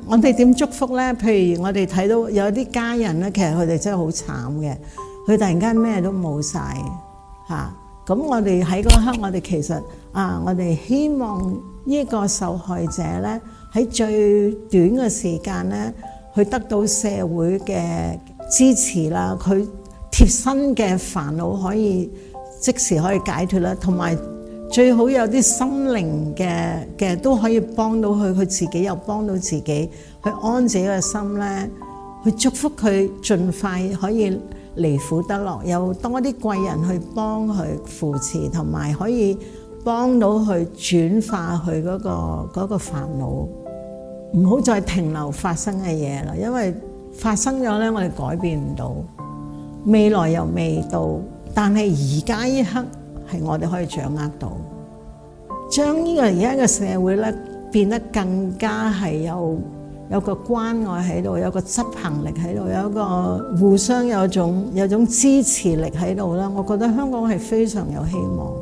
我哋點祝福呢？譬如我哋睇到有啲家人呢，其實佢哋真係好慘嘅，佢突然間咩都冇晒嚇。咁我哋喺嗰刻，我哋其實我哋希望呢個受害者呢，喺最短嘅時間呢，去得到社會嘅支持啦，佢貼身嘅煩惱可以即時可以解決啦，同埋最好有啲心靈嘅都可以幫到佢，佢自己又幫到自己，去安自己嘅心咧，去祝福佢盡快可以離苦得樂，有多啲貴人去幫佢扶持，同埋可以幫到佢轉化佢嗰個煩惱，唔好再停留發生嘅嘢啦，因為發生咗咧，我哋改變唔到，未來又未到，但係而家呢刻係我哋可以掌握到，將呢個而家嘅社會咧變得更加係有個關愛喺度，有個執行力喺度，有一個互相有種支持力喺度啦。我覺得香港係非常有希望。